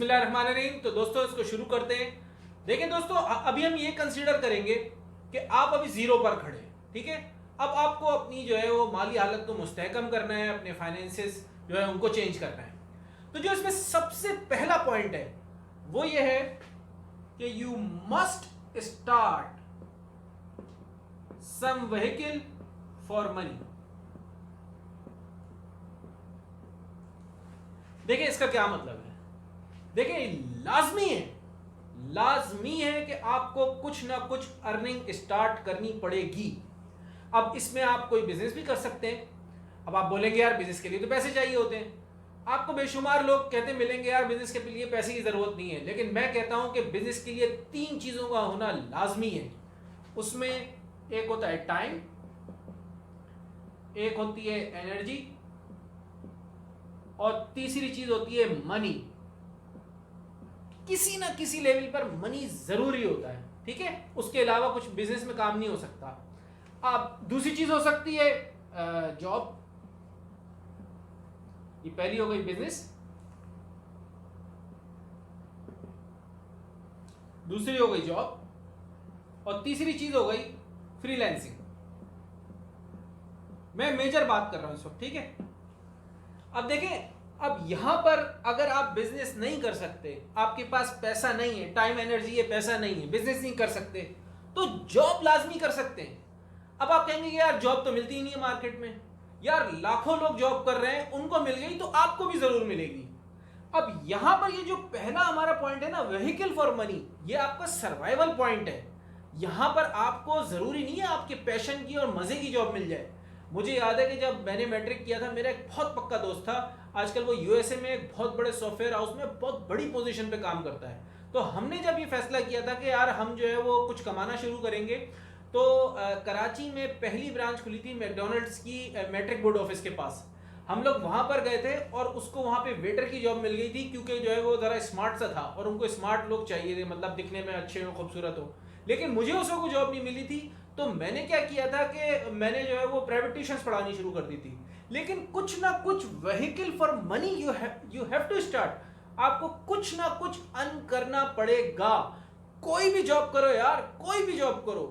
बिस्मिल्लाहिर्रहमानिर्रहीम। तो दोस्तों इसको शुरू करते हैं। देखिए दोस्तों, अभी हम ये कंसीडर करेंगे कि आप अभी जीरो पर खड़े हैं, ठीक है। अब आपको अपनी जो है वो माली हालत को मुस्तहकम करना है, अपने फाइनेंसेस जो है उनको चेंज करना है। तो जो इसमें सबसे पहला पॉइंट है वो ये है कि you must start some vehicle for money. देखिए इसका क्या मतलब है। देखिए लाजमी है कि आपको कुछ ना कुछ अर्निंग स्टार्ट करनी पड़ेगी। अब इसमें आप कोई बिजनेस भी कर सकते हैं। अब आप बोलेंगे यार बिजनेस के लिए तो पैसे चाहिए होते हैं। आपको बेशुमार लोग कहते मिलेंगे यार बिजनेस के लिए पैसे की जरूरत नहीं है, लेकिन मैं कहता हूं कि बिजनेस के लिए 3 चीजों का होना लाजमी है। उसमें एक होता है टाइम, एक होती है एनर्जी, और तीसरी चीज होती है मनी। किसी ना किसी लेवल पर मनी जरूरी होता है, ठीक है। उसके अलावा कुछ बिजनेस में काम नहीं हो सकता। अब दूसरी चीज हो सकती है जॉब। ये पहली हो गई बिजनेस, दूसरी हो गई जॉब, और तीसरी चीज हो गई फ्रीलांसिंग। मैं मेजर बात कर रहा हूं इस वक्त, ठीक है। अब देखें, अब यहां पर अगर आप बिजनेस नहीं कर सकते, आपके पास पैसा नहीं है, टाइम एनर्जी है, पैसा नहीं है, बिजनेस नहीं कर सकते, तो जॉब लाजमी कर सकते हैं। अब आप कहेंगे कि यार जॉब तो मिलती ही नहीं है मार्केट में, यार लाखों लोग जॉब कर रहे हैं, उनको मिल गई तो आपको भी जरूर मिलेगी। अब यहां पर ये जो पहला हमारा पॉइंट है ना, व्हीकल फॉर मनी, ये आपका सर्वाइवल पॉइंट है। यहां पर आपको जरूरी नहीं है आपके पैशन की और मजे की जॉब मिल जाए। मुझे याद है कि जब मैंने मैट्रिक किया था, मेरा एक बहुत पक्का दोस्त था, आजकल वो यूएसए में एक बहुत बड़े सॉफ्टवेयर हाउस में बहुत बड़ी पोजीशन पे काम करता है। तो हमने जब ये फैसला किया था कि यार हम जो है वो कुछ कमाना शुरू करेंगे, तो कराची में पहली ब्रांच खुली थी मैकडॉनल्ड्स की, मैट्रिक बोर्ड ऑफिस के पास। हम लोग वहां पर गए थे और उसको वहां पे वेटर की जॉब मिल गई थी, क्योंकि जो है वो जरा स्मार्ट सा था और उनको स्मार्ट लोग चाहिए थे, मतलब दिखने में अच्छे हो, खूबसूरत हो। लेकिन मुझे उसको कोई जॉब नहीं मिली थी। तो मैंने क्या किया था कि मैंने जो है वो प्राइवेट ट्यूशंस पढ़ानी शुरू कर दी थी। लेकिन कुछ ना कुछ vehicle for money you have to start. आपको कुछ ना कुछ अर्न करना पड़ेगा। कोई भी जॉब करो यार, कोई भी जॉब करो।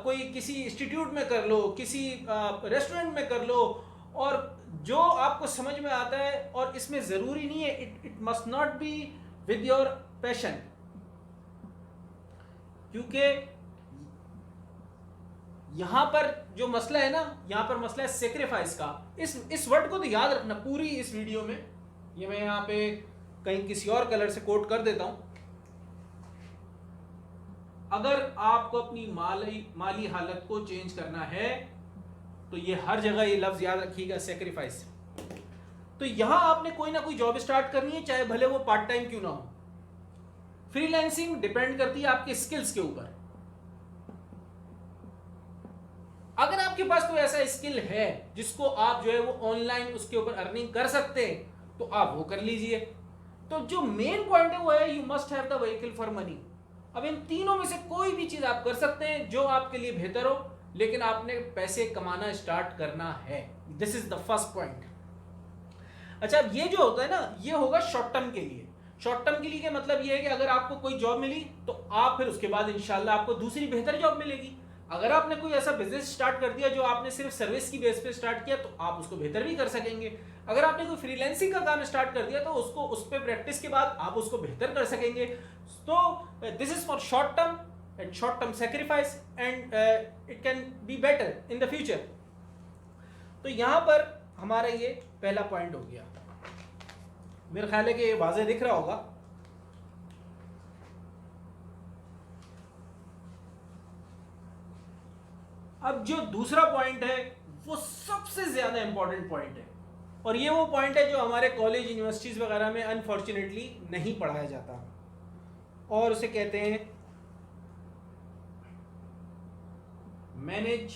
कोई किसी इंस्टीट्यूट में कर लो, किसी रेस्टोरेंट में कर लो, और जो आपको समझ में आता है। और इसमें जरूरी नहीं है, it must not be with your passion, क्योंकि यहां पर जो मसला है ना, यहां पर मसला है सेक्रीफाइस का। इस वर्ड को तो याद रखना पूरी इस वीडियो में। ये मैं यहां पे कहीं किसी और कलर से कोट कर देता हूं। अगर आपको अपनी माली हालत को चेंज करना है तो ये हर जगह ये लफ्ज याद रखिएगा, सेक्रीफाइस। तो यहां आपने कोई ना कोई जॉब स्टार्ट करनी है, चाहे भले वो पार्ट टाइम क्यों ना हो। फ्रीलांसिंग डिपेंड करती है आपके स्किल्स के ऊपर। अगर आपके पास कोई ऐसा स्किल है जिसको आप जो है वो ऑनलाइन उसके ऊपर अर्निंग कर सकते हैं, तो आप वो कर लीजिए। तो जो मेन पॉइंट है वो है you must have the vehicle for money. अब इन तीनों में से कोई भी चीज आप कर सकते हैं जो आपके लिए बेहतर हो, लेकिन आपने पैसे कमाना स्टार्ट करना है। This is the first point. अच्छा, अब ये जो होता है ना, ये होगा शॉर्ट टर्म के लिए। शॉर्ट टर्म के लिए का मतलब ये है कि अगर आपको कोई जॉब मिली तो आप फिर उसके बाद इंशाल्लाह आपको दूसरी बेहतर जॉब मिलेगी। अगर आपने कोई ऐसा बिजनेस स्टार्ट कर दिया जो आपने सिर्फ सर्विस की बेस पे स्टार्ट किया, तो आप उसको बेहतर भी कर सकेंगे। अगर आपने कोई फ्रीलांसिंग का काम स्टार्ट कर दिया, तो उसको उस पे प्रैक्टिस के बाद आप उसको बेहतर कर सकेंगे। तो this is for short term and short term sacrifice, and it can be better in the future. तो यहां पर हमारा ये पहला पॉइंट हो गया। मेरे ख्याल है कि ये वाज़ेह दिख रहा होगा। अब जो दूसरा पॉइंट है वो सबसे ज्यादा इंपॉर्टेंट पॉइंट है, और ये वो पॉइंट है जो हमारे कॉलेज यूनिवर्सिटीज वगैरह में अनफॉर्चुनेटली नहीं पढ़ाया जाता, और उसे कहते हैं मैनेज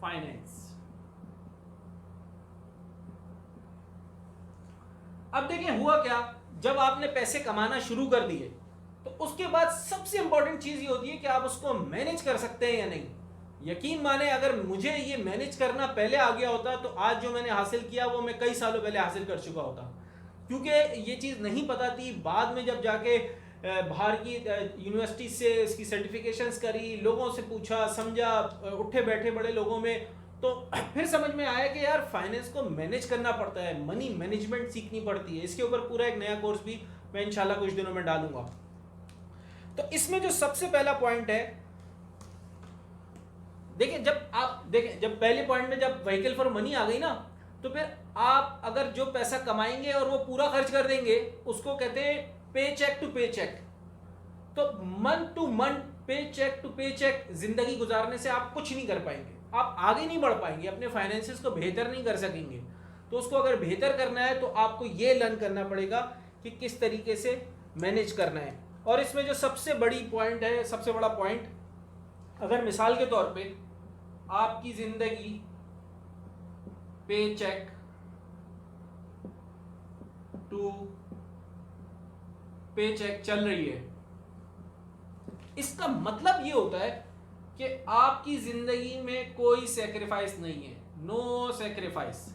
फाइनेंस। अब देखें हुआ क्या, जब आपने पैसे कमाना शुरू कर दिए तो उसके बाद सबसे इंपॉर्टेंट चीज ये होती है कि आप उसको मैनेज कर सकते हैं या नहीं। यकीन माने, अगर मुझे ये मैनेज करना पहले आ गया होता तो आज जो मैंने हासिल किया वो मैं कई सालों पहले हासिल कर चुका होता। क्योंकि ये चीज़ नहीं पता थी। बाद में जब जाके बाहर की यूनिवर्सिटी से इसकी सर्टिफिकेशंस करी, लोगों से पूछा समझा, उठे बैठे बड़े लोगों में, तो फिर समझ में आया कि यार फाइनेंस को मैनेज करना पड़ता है, मनी मैनेजमेंट सीखनी पड़ती है। इसके ऊपर पूरा एक नया कोर्स भी मैं इंशाल्लाह कुछ दिनों में डालूंगा। तो इसमें जो सबसे पहला पॉइंट है, देखिए जब पहले पॉइंट में जब व्हीकल फॉर मनी आ गई ना, तो फिर आप अगर जो पैसा कमाएंगे और वो पूरा खर्च कर देंगे, उसको कहते हैं पे चेक टू पे चेक। तो मंथ टू मंथ, पे चेक टू पे चेक जिंदगी गुजारने से आप कुछ नहीं कर पाएंगे, आप आगे नहीं बढ़ पाएंगे, अपने फाइनेंसेस को बेहतर नहीं कर सकेंगे। तो उसको अगर बेहतर करना है तो आपको ये लर्न करना पड़ेगा कि किस तरीके से मैनेज करना है। और इसमें जो सबसे बड़ी पॉइंट है, सबसे बड़ा पॉइंट, अगर मिसाल के तौर पे आपकी जिंदगी पे चेक टू पे चेक चल रही है, इसका मतलब ये होता है कि आपकी जिंदगी में कोई सैक्रिफाइस नहीं है, नो सैक्रिफाइस।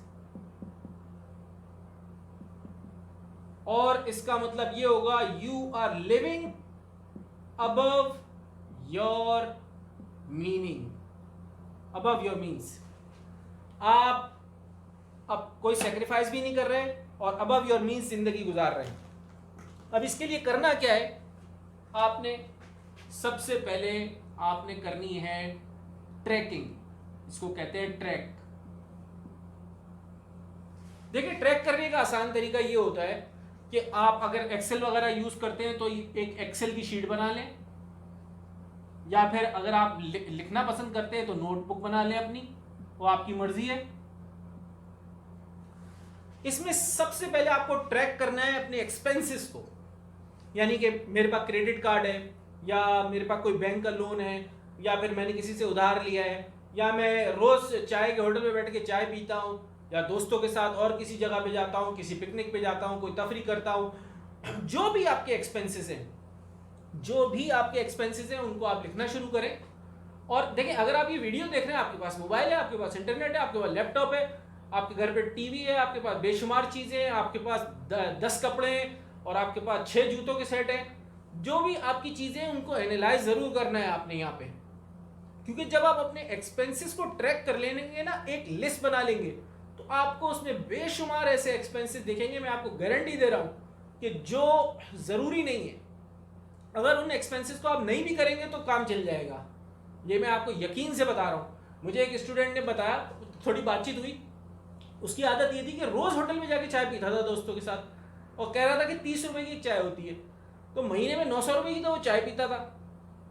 और इसका मतलब ये होगा you are living above your meaning, above your means. आप अब कोई सैक्रिफाइस भी नहीं कर रहे और अबव योर मीन्स जिंदगी गुजार रहे हैं। अब इसके लिए करना क्या है, आपने सबसे पहले आपने करनी है ट्रैकिंग, इसको कहते हैं ट्रैक। देखिए ट्रैक करने का आसान तरीका ये होता है कि आप अगर एक्सेल वगैरह यूज करते हैं तो एक एक्सेल की शीट बना लें, या फिर अगर आप लिखना पसंद करते हैं तो नोटबुक बना लें अपनी, वो आपकी मर्जी है। इसमें सबसे पहले आपको ट्रैक करना है अपने एक्सपेंसेस को, यानी कि मेरे पास क्रेडिट कार्ड है, या मेरे पास कोई बैंक का लोन है, या फिर मैंने किसी से उधार लिया है, या मैं रोज चाय के होटल में बैठ के चाय पीता हूँ, या दोस्तों के साथ और किसी जगह पे जाता हूँ, किसी पिकनिक पे जाता हूँ, कोई तफरी करता हूँ। जो भी आपके एक्सपेंसेस हैं, जो भी आपके एक्सपेंसेस हैं, उनको आप लिखना शुरू करें। और देखिए अगर आप ये वीडियो देख रहे हैं, आपके पास मोबाइल है, आपके पास इंटरनेट है, आपके पास लैपटॉप है, आपके घर पे टीवी है, आपके पास बेशुमार चीजें हैं, आपके पास 10 कपड़े हैं और आपके पास 6 जूतों के सेट हैं, जो भी आपकी चीजें हैं उनको एनालाइज जरूर करना है आपने यहाँ पे। क्योंकि जब आप अपने एक्सपेंसेस को ट्रैक कर लेंगे ना, एक लिस्ट बना लेंगे, तो आपको उसमें बेशुमार ऐसे एक्सपेंसेस दिखेंगे। मैं आपको गारंटी दे रहा हूँ कि जो जरूरी नहीं है, अगर उन एक्सपेंसेस को आप नहीं भी करेंगे तो काम चल जाएगा। ये मैं आपको यकीन से बता रहा हूँ। मुझे एक स्टूडेंट ने बताया, थोड़ी बातचीत हुई, उसकी आदत ये थी कि रोज होटल में जाके चाय पीता था दोस्तों के साथ, और कह रहा था कि 30 रुपए की चाय होती है, तो महीने में 900 रुपए की तो वो चाय पीता था।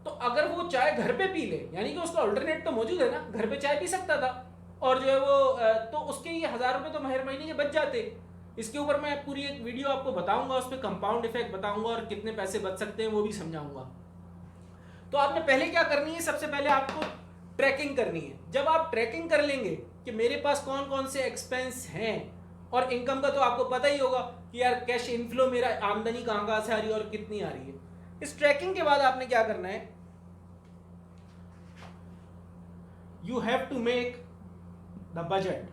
तो अगर वो चाय घर पे पी ले, यानी कि उसका अल्टरनेट तो मौजूद है ना, घर पे चाय पी सकता था, और जो है वो तो उसके ये 1000 रुपए तो हर महीने के बच जाते। इसके ऊपर मैं पूरी एक वीडियो आपको बताऊंगा, उस पर कंपाउंड इफेक्ट बताऊंगा और कितने पैसे बच सकते हैं वो भी समझाऊंगा। तो आपने पहले क्या करनी है, सबसे पहले आपको ट्रैकिंग करनी है। जब आप ट्रैकिंग कर लेंगे कि मेरे पास कौन कौन से एक्सपेंस हैं, और इनकम का तो आपको पता ही होगा कि यार कैश इनफ्लो, मेरा आमदनी कहाँ से आ रही है और कितनी आ रही है। इस ट्रैकिंग के बाद आपने क्या करना है, you have to make the budget.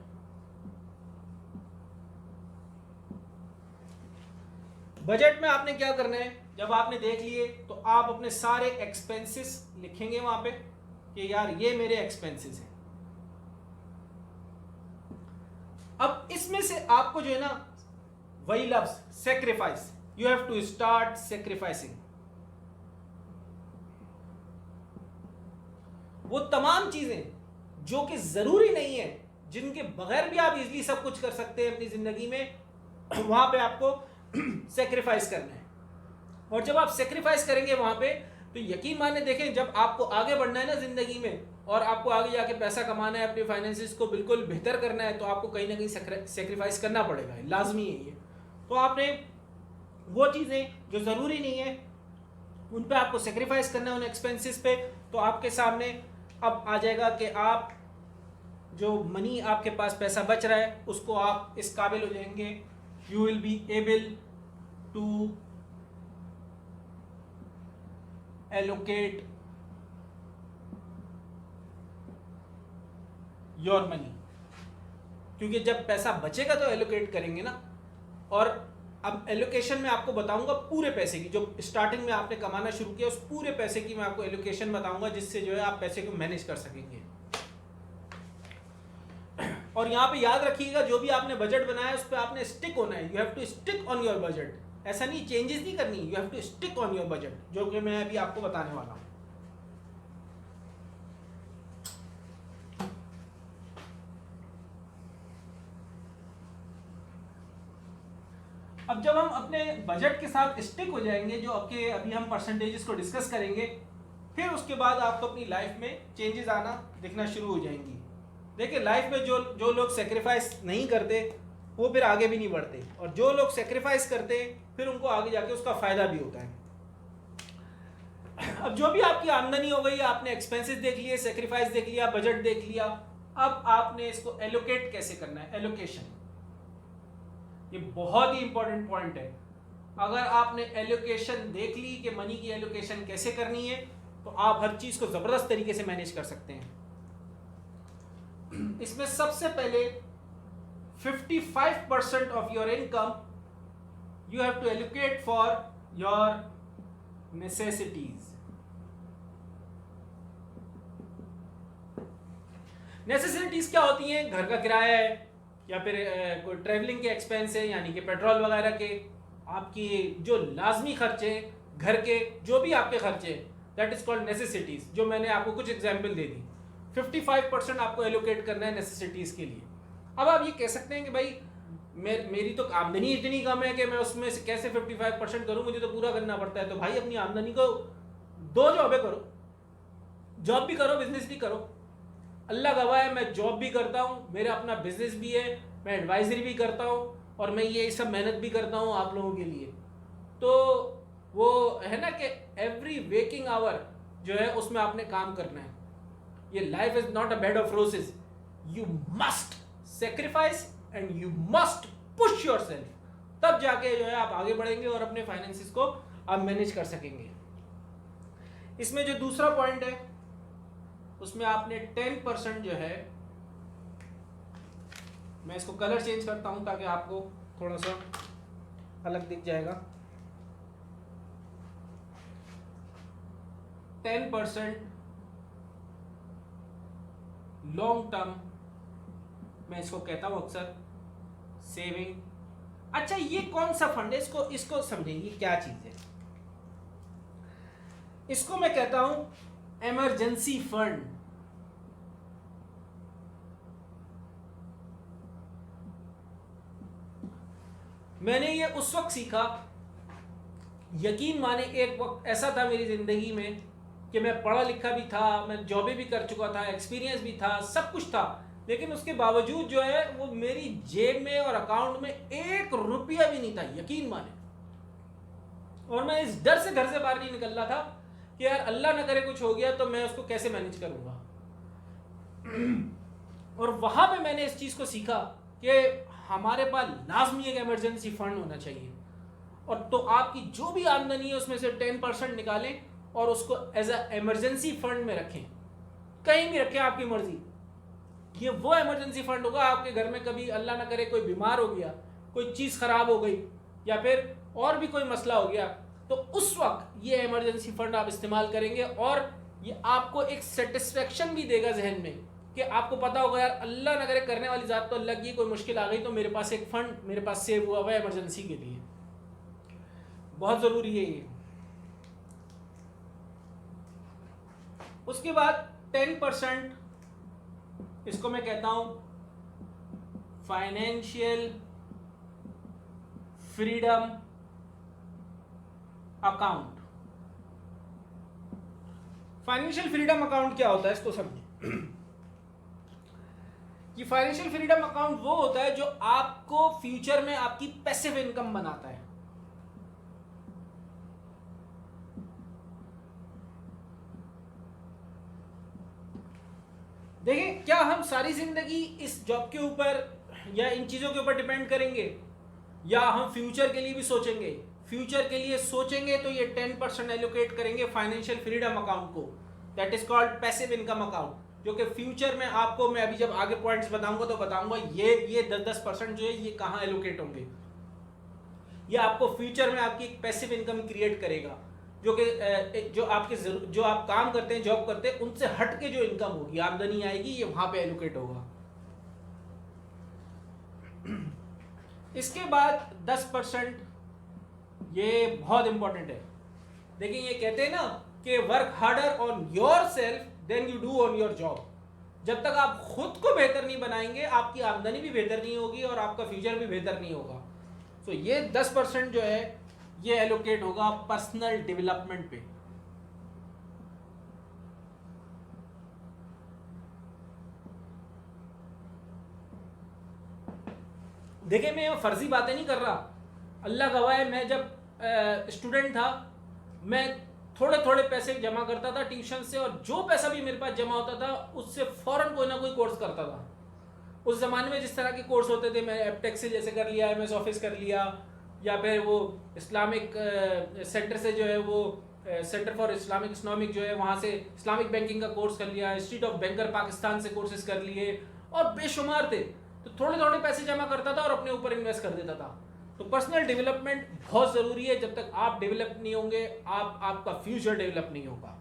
Budget में आपने क्या करना है, जब आपने देख लिए तो आप अपने सारे एक्सपेंसेस लिखेंगे वहां पे कि यार ये मेरे एक्सपेंसेस हैं। अब इसमें से आपको जो है ना, वही लफ्ज sacrifice, you have to start sacrificing. वो तमाम चीजें जो कि जरूरी नहीं है, जिनके बगैर भी आप इजीली सब कुछ कर सकते हैं अपनी जिंदगी में, वहां पे आपको सेक्रीफाइस करना है। और जब आप सेक्रीफाइस करेंगे वहां पे, तो यकीन माने देखें, जब आपको आगे बढ़ना है ना जिंदगी में, और आपको आगे जाके पैसा कमाना है, अपने फाइनेंसिस को बिल्कुल बेहतर करना है, तो आपको कहीं ना कहीं सेक्रीफाइस करना पड़ेगा, लाजमी है ये। तो आपने वो चीज़ें जो ज़रूरी नहीं है उन पे आपको सेक्रीफाइस करना है, उन एक्सपेंसेस पे। तो आपके सामने अब आ जाएगा कि आप जो मनी आपके पास पैसा बच रहा है, उसको आप इस काबिल हो जाएंगे, you will be able to allocate your money। क्योंकि जब पैसा बचेगा तो एलोकेट करेंगे ना। और अब एलोकेशन में आपको बताऊंगा पूरे पैसे की, जो स्टार्टिंग में आपने कमाना शुरू किया उस पूरे पैसे की मैं आपको एलोकेशन बताऊंगा, जिससे जो है आप पैसे को मैनेज कर सकेंगे। और यहाँ पे याद रखिएगा, जो भी आपने बजट बनाया उस पर आपने स्टिक होना है। You have to stick on your budget. ऐसा नहीं चेंजेस नहीं करनी, you have to stick on your budget, जो कि मैं अभी आपको बताने वाला हूँ। अब जब हम अपने बजट के साथ स्टिक हो जाएंगे, जो आपके अभी हम परसेंटेजेस को डिस्कस करेंगे, फिर उसके बाद आपको अपनी लाइफ में चेंजेस आना दिखना शुरू हो जाएंगी। देखिए लाइफ में जो लोग सेक्रीफाइस नहीं करते वो फिर आगे भी नहीं बढ़ते, और जो लोग सेक्रीफाइस करते फिर उनको आगे जाके उसका फायदा भी होता है। अब जो भी आपकी आमदनी हो गई, आपने एक्सपेंसेस देख लिए, सेक्रीफाइस देख लिया, बजट देख लिया, अब आपने इसको एलोकेट कैसे करना है, एलोकेशन। ये बहुत ही इंपॉर्टेंट पॉइंट है। अगर आपने एलोकेशन देख ली कि मनी की एलोकेशन कैसे करनी है, तो आप हर चीज को जबरदस्त तरीके से मैनेज कर सकते हैं। इसमें सबसे पहले 55% of your income you have to allocate for your necessities. Necessities क्या होती हैं? घर का किराया है, या फिर कोई ट्रैवलिंग के एक्सपेंस है, यानी कि पेट्रोल वगैरह के, आपकी जो लाजमी खर्चे, घर के जो भी आपके खर्चे, दैट इज कॉल्ड नेसेसिटीज, जो मैंने आपको कुछ एग्जांपल दे दी। 55% आपको एलोकेट करना है नेसेसिटीज के लिए। अब आप ये कह सकते हैं कि भाई मेरी तो आमदनी इतनी कम है कि मैं उसमें से कैसे 55% करूं, मुझे तो पूरा करना पड़ता है। तो भाई अपनी आमदनी को 2 जॉबें करो, जॉब भी करो, बिजनेस भी करो। अल्लाह गवाह है, मैं जॉब भी करता हूँ, मेरा अपना बिजनेस भी है, मैं एडवाइजरी भी करता हूँ, और मैं ये सब मेहनत भी करता हूँ आप लोगों के लिए। तो वो है ना कि एवरी वेकिंग आवर जो है उसमें आपने काम करना है। ये life is not a bed of roses, you must sacrifice and you must push yourself, तब जाके जो है आप आगे बढ़ेंगे और अपने फाइनेंसिस को आप मैनेज कर सकेंगे। इसमें जो दूसरा पॉइंट है उसमें आपने 10% जो है, मैं इसको कलर चेंज करता हूं ताकि आपको थोड़ा सा अलग दिख जाएगा। 10% लॉन्ग टर्म, मैं इसको कहता हूं अक्सर सेविंग। अच्छा, ये कौन सा फंड है? इसको समझिए, ये क्या चीज है। इसको मैं कहता हूं इमरजेंसी फंड। मैंने ये उस वक्त सीखा, यकीन माने एक वक्त ऐसा था मेरी जिंदगी में कि मैं पढ़ा लिखा भी था, मैं जॉबें भी कर चुका था, एक्सपीरियंस भी था, सब कुछ था, लेकिन उसके बावजूद जो है वो मेरी जेब में और अकाउंट में 1 रुपया भी नहीं था, यकीन माने। और मैं इस डर से घर से बाहर नहीं निकल रहा था कि यार अल्लाह ना करे कुछ हो गया तो मैं उसको कैसे मैनेज करूंगा। और वहां पे मैंने इस चीज को सीखा कि हमारे पास लाजमी एक इमरजेंसी फंड होना चाहिए। और तो आपकी जो भी आमदनी है उसमें से 10% निकालें और उसको एज अ इमरजेंसी फंड में रखें, कहीं भी रखें, आपकी मर्जी। ये वो इमरजेंसी फंड होगा, आपके घर में कभी अल्लाह ना करे कोई बीमार हो गया, कोई चीज खराब हो गई, या फिर और भी कोई मसला हो गया, तो उस वक्त ये इमरजेंसी फंड आप इस्तेमाल करेंगे। और ये आपको एक सेटिस्फेक्शन भी देगा जहन में कि आपको पता होगा यार अल्लाह ना करे करने वाली जात तो अल्लाह की, कोई मुश्किल आ गई तो मेरे पास एक फंड मेरे पास सेव हुआ हुआ है इमरजेंसी के लिए। बहुत जरूरी है ये। उसके बाद 10% इसको मैं कहता हूं financial freedom account. Financial freedom account क्या होता है इसको समझिए। ये फाइनेंशियल फ्रीडम अकाउंट वो होता है जो आपको फ्यूचर में आपकी पैसिव इनकम बनाता है। देखिए, क्या हम सारी जिंदगी इस जॉब के ऊपर या इन चीजों के ऊपर डिपेंड करेंगे, या हम फ्यूचर के लिए भी सोचेंगे? फ्यूचर के लिए सोचेंगे तो ये 10% एलोकेट करेंगे फाइनेंशियल फ्रीडम अकाउंट को, that is called passive income account, जो कि फ्यूचर में आपको मैं अभी जब आगे पॉइंट्स बताऊंगा तो बताऊंगा ये 10% जो है ये कहां एलोकेट होंगे। ये आपको फ्यूचर में आपकी एक पैसिव इनकम क्रिएट करेगा, जो कि जो आप काम करते हैं, जॉब करते हैं, उनसे हट के जो इनकम होगी, आमदनी आएगी, ये वहां पे एलोकेट होगा। इसके बाद 10%, ये बहुत इंपॉर्टेंट है। देखिए ये कहते हैं ना कि work harder on yourself then you do on your job. जब तक आप खुद को बेहतर नहीं बनाएंगे, आपकी आमदनी भी बेहतर नहीं होगी और आपका फ्यूचर भी बेहतर नहीं होगा। तो ये 10% जो है ये एलोकेट होगा पर्सनल डेवलपमेंट पे। देखिए मैं फर्जी बातें नहीं कर रहा, अल्लाह गवाह है, मैं जब स्टूडेंट था मैं थोड़े थोड़े पैसे जमा करता था ट्यूशन से, और जो पैसा भी मेरे पास जमा होता था उससे फौरन कोई ना कोई कोर्स करता था। उस ज़माने में जिस तरह के कोर्स होते थे, मैं एपटेक्स से जैसे कर लिया, MS ऑफिस कर लिया, या फिर वो इस्लामिक सेंटर से जो है वो सेंटर फॉर इस्लामिक इकोनॉमिक जो है वहाँ से इस्लामिक बैंकिंग का कोर्स कर लिया, इंस्टीट्यूट ऑफ बैंकर पाकिस्तान से कोर्सेज कर लिए, और बेशुमार थे। तो थोड़े थोड़े पैसे जमा करता था और अपने ऊपर इन्वेस्ट कर देता था। तो पर्सनल डेवलपमेंट बहुत ज़रूरी है। जब तक आप डेवलप नहीं होंगे, आपका फ्यूचर डेवलप नहीं होगा।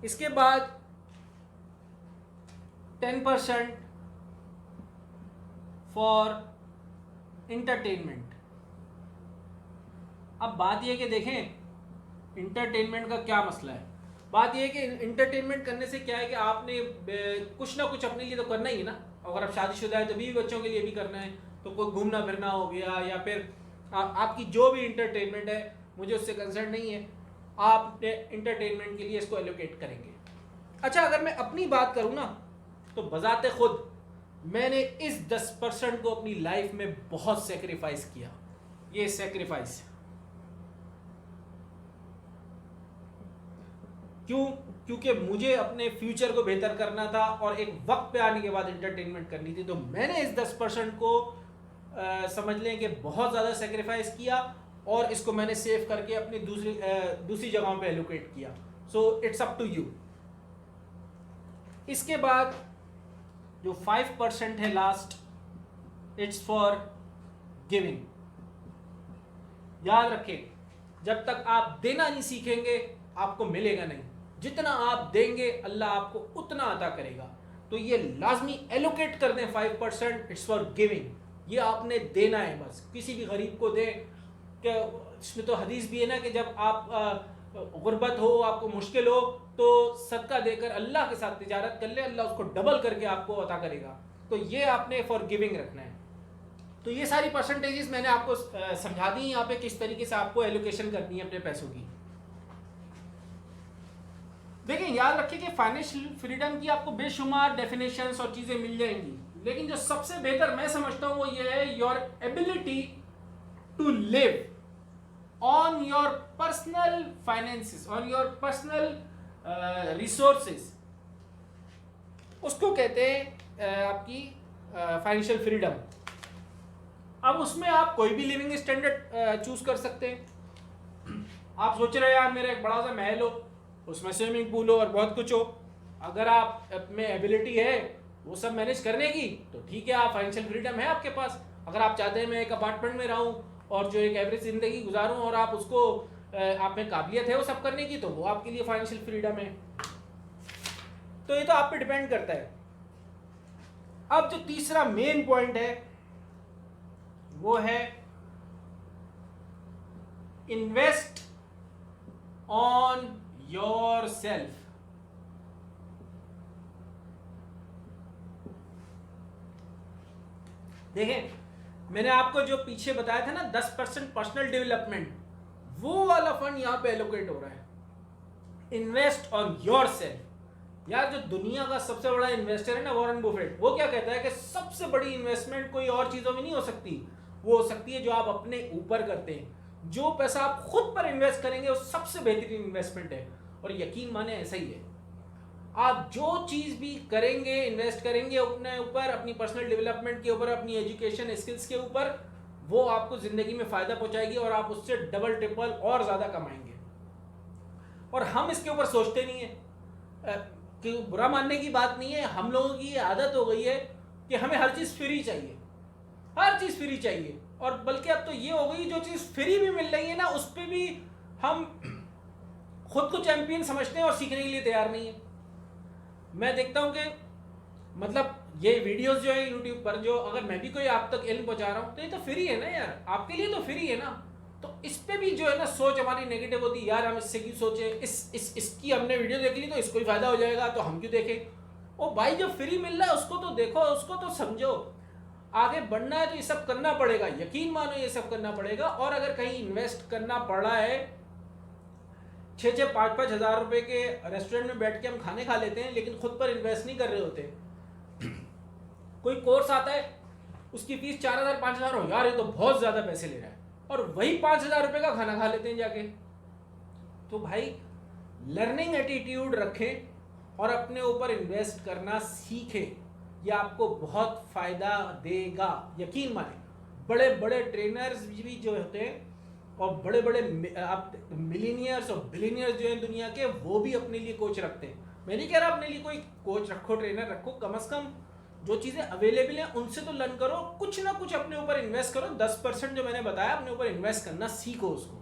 इसके बाद 10% फॉर इंटरटेनमेंट। अब बात यह कि देखें इंटरटेनमेंट का क्या मसला है। बात यह है कि इंटरटेनमेंट करने से क्या है कि आपने कुछ ना कुछ अपने लिए तो करना ही है ना। अगर आप शादीशुदा है तो बीवी बच्चों के लिए भी करना है, तो कोई घूमना फिरना हो गया, या फिर आपकी जो भी इंटरटेनमेंट है, मुझे उससे कंसर्न नहीं है, आप इंटरटेनमेंट के लिए इसको एलोकेट करेंगे। अच्छा, अगर मैं अपनी बात करूँ ना, तो बजाते खुद मैंने इस 10% को अपनी लाइफ में बहुत सेक्रीफाइस किया। ये सेक्रीफाइस क्यों? क्योंकि मुझे अपने फ्यूचर को बेहतर करना था और एक वक्त पे आने के बाद इंटरटेनमेंट करनी थी। तो मैंने इस 10% को समझ लें कि बहुत ज़्यादा सेक्रीफाइस किया, और इसको मैंने सेव करके अपनी दूसरी जगहों पे एलोकेट किया। So it's up to you. इसके बाद जो 5% है लास्ट, इट्स फॉर गिविंग। याद रखें, जब तक आप देना नहीं सीखेंगे आपको मिलेगा नहीं। जितना आप देंगे अल्लाह आपको उतना अता करेगा। तो ये लाजमी एलोकेट कर दें 5%, इट्स फॉर गिविंग। ये आपने देना है, बस किसी भी गरीब को दें। क्या इसमें तो हदीस भी है ना कि जब आप गुर्बत हो, आपको मुश्किल हो, तो सदका देकर अल्लाह के साथ तिजारत कर ले, अल्लाह उसको डबल करके आपको अता करेगा। तो ये आपने फॉर गिविंग रखना है। तो ये सारी परसेंटेजेस मैंने आपको समझा दी यहाँ पे, किस तरीके से आपको एलोकेशन करनी है अपने पैसों की। देखिए याद रखिए कि फाइनेंशियल फ्रीडम की आपको बेशुमार डेफिनेशंस और चीज़ें मिल जाएंगी, लेकिन जो सबसे बेहतर मैं समझता हूँ वो ये है, your ability to live on your personal finances, on your personal resources, उसको कहते हैं आपकी फाइनेंशियल फ्रीडम। अब उसमें आप कोई भी लिविंग स्टैंडर्ड चूज कर सकते हैं। आप सोच रहे हैं यार मेरा एक बड़ा सा महल हो, उसमें स्विमिंग पूल हो और बहुत कुछ हो, अगर आप में एबिलिटी है वो सब मैनेज करने की, तो ठीक है, आप फाइनेंशियल फ्रीडम है आपके पास। अगर आप चाहते हैं मैं एक अपार्टमेंट में रहूं और जो एक एवरेज ज़िंदगी गुजारूं, और आप उसको आप में काबिलियत है वो सब करने की, तो वो आपके लिए फाइनेंशियल फ्रीडम है। तो ये तो आप पे डिपेंड करता है। अब जो तीसरा मेन पॉइंट है वो है इन्वेस्ट ऑन योर सेल्फ। देखें मैंने आपको जो पीछे बताया था ना 10% पर्सनल डेवलपमेंट, वो वाला फंड यहां पे एलोकेट हो रहा है। Invest on your self. यार जो दुनिया का सबसे बड़ा इन्वेस्टर है ना वॉरेन बफेट, वो क्या कहता है कि सबसे बड़ी इन्वेस्टमेंट कोई और चीजों में नहीं हो सकती, वो हो सकती है जो आप अपने ऊपर करते हैं। जो पैसा आप खुद पर इन्वेस्ट करेंगे वो सबसे बेहतरीन इन्वेस्टमेंट है। और यकीन माने ऐसा ही है, आप जो चीज़ भी करेंगे, इन्वेस्ट करेंगे अपने ऊपर, अपनी पर्सनल डेवलपमेंट के ऊपर, अपनी एजुकेशन स्किल्स के ऊपर, वो आपको ज़िंदगी में फ़ायदा पहुंचाएगी और आप उससे डबल ट्रिपल और ज़्यादा कमाएंगे। और हम इसके ऊपर सोचते नहीं है कि बुरा मानने की बात नहीं है, हम लोगों की आदत हो गई है कि हमें हर चीज़ फ्री चाहिए, हर चीज़ फ्री चाहिए। और बल्कि अब तो ये हो गई जो चीज़ फ्री भी मिल रही है ना, उस पर भी हम खुद को चैंपियन समझते हैं और सीखने के लिए तैयार नहीं है। मैं देखता हूँ कि मतलब ये वीडियोस जो है यूट्यूब पर, जो अगर मैं भी कोई आप तक इल्म पहुंचा रहा हूँ तो ये तो फ्री है ना यार, आपके लिए तो फ्री है ना। तो इस पे भी जो है ना सोच हमारी नेगेटिव होती है, यार हम इससे क्यों सोचे, इसकी हमने वीडियो देख ली तो इसको ही फायदा हो जाएगा तो हम क्यों देखें। ओ भाई, जो फ्री मिल रहा है उसको तो देखो, उसको तो समझो। आगे बढ़ना है तो ये सब करना पड़ेगा, यकीन मानो ये सब करना पड़ेगा। और अगर कहीं इन्वेस्ट करना पड़ रहा है, 6-6, 5-5 हज़ार रुपए के रेस्टोरेंट में बैठ के हम खाने खा लेते हैं लेकिन खुद पर इन्वेस्ट नहीं कर रहे होते। कोई कोर्स आता है, उसकी फीस 4,000 5,000 हो, यार ये तो बहुत ज़्यादा पैसे ले रहा है, और वही 5,000 रुपये का खाना खा लेते हैं जाके। तो भाई लर्निंग एटीट्यूड रखें और अपने ऊपर इन्वेस्ट करना सीखें, ये आपको बहुत फ़ायदा देगा, यकीन माने। बड़े बड़े ट्रेनर्स भी जो होते हैं और बड़े बड़े आप मिलीनियर्स और बिलीनियर्स जो हैं दुनिया के, वो भी अपने लिए कोच रखते हैं। मैं नहीं कह रहा अपने लिए कोई कोच रखो, ट्रेनर रखो, कम से कम जो चीज़ें अवेलेबल हैं उनसे तो लर्न करो, कुछ ना कुछ अपने ऊपर इन्वेस्ट करो। 10% जो मैंने बताया अपने ऊपर इन्वेस्ट करना सीखो, उसको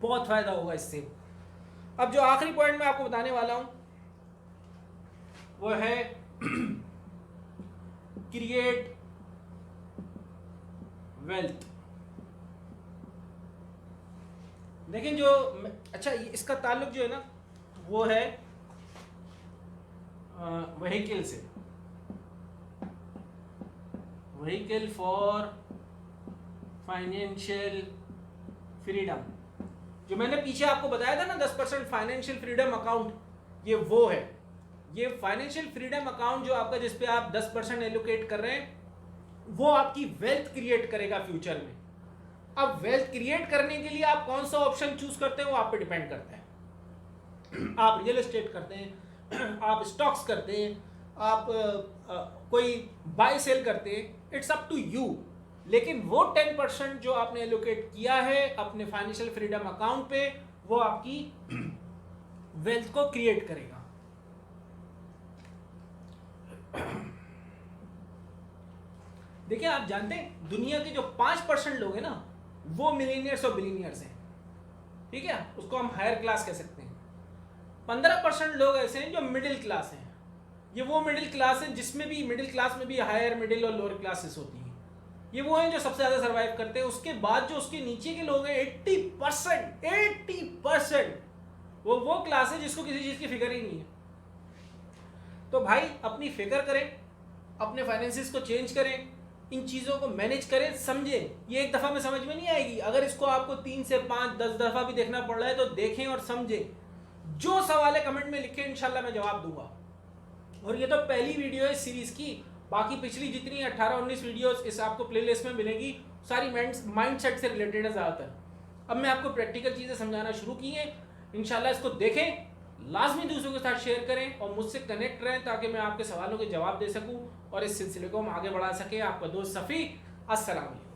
बहुत फायदा होगा इससे। अब जो आखिरी पॉइंट मैं आपको बताने वाला हूं वो है क्रिएट वेल्थ। लेकिन जो अच्छा, इसका ताल्लुक जो है ना वो है व्हीकल से, व्हीकल फॉर फाइनेंशियल फ्रीडम। जो मैंने पीछे आपको बताया था ना 10% फाइनेंशियल फ्रीडम अकाउंट, ये वो है। ये फाइनेंशियल फ्रीडम अकाउंट जो आपका, जिस पे आप 10% एलोकेट कर रहे हैं, वो आपकी वेल्थ क्रिएट करेगा फ्यूचर में। अब वेल्थ क्रिएट करने के लिए आप कौन सा ऑप्शन चूज करते हैं वो आप पे डिपेंड करता है। आप रियल एस्टेट करते हैं, आप स्टॉक्स करते हैं, आप कोई बाय सेल करते हैं, इट्स अप टू यू। लेकिन वो 10% जो आपने एलोकेट किया है अपने फाइनेंशियल फ्रीडम अकाउंट पे, वो आपकी वेल्थ को क्रिएट करेगा। देखिए, आप जानते हैं दुनिया के जो 5% लोग हैं ना, वो मिलीनियर्स और बिलीनियर्स हैं, ठीक है, उसको हम हायर क्लास कह सकते हैं। 15% लोग ऐसे हैं जो मिडिल क्लास हैं। ये वो मिडिल क्लास है जिसमें भी, मिडिल क्लास में भी हायर, मिडिल और लोअर क्लासेस होती हैं। ये वो हैं जो सबसे ज़्यादा सर्वाइव करते हैं। उसके बाद जो उसके नीचे के लोग हैं 80% वो क्लास है जिसको किसी चीज़ की फिक्र ही नहीं है। तो भाई अपनी फिक्र करें, अपने फाइनेंसिस को चेंज करें, इन चीज़ों को मैनेज करें, समझें। ये एक दफ़ा में समझ में नहीं आएगी, अगर इसको आपको 3 से 5 10 दफ़ा भी देखना पड़ रहा है तो देखें और समझें। जो सवाल है कमेंट में लिखें, इंशाल्लाह मैं जवाब दूंगा। और ये तो पहली वीडियो है सीरीज़ की, बाकी पिछली जितनी 18-19 वीडियोस इस आपको प्लेलिस्ट में मिलेगी, सारी माइंडसेट से रिलेटेड है ज़्यादातर। अब मैं आपको प्रैक्टिकल चीज़ें समझाना शुरू की हैं, इंशाल्लाह इसको देखें, लाजमी दूसरों के साथ शेयर करें और मुझसे कनेक्ट रहें ताकि मैं आपके सवालों के जवाब दे सकूं और इस सिलसिले को हम आगे बढ़ा सकें। आपका दोस्त सफ़ी, अस्सलाम वालेकुम।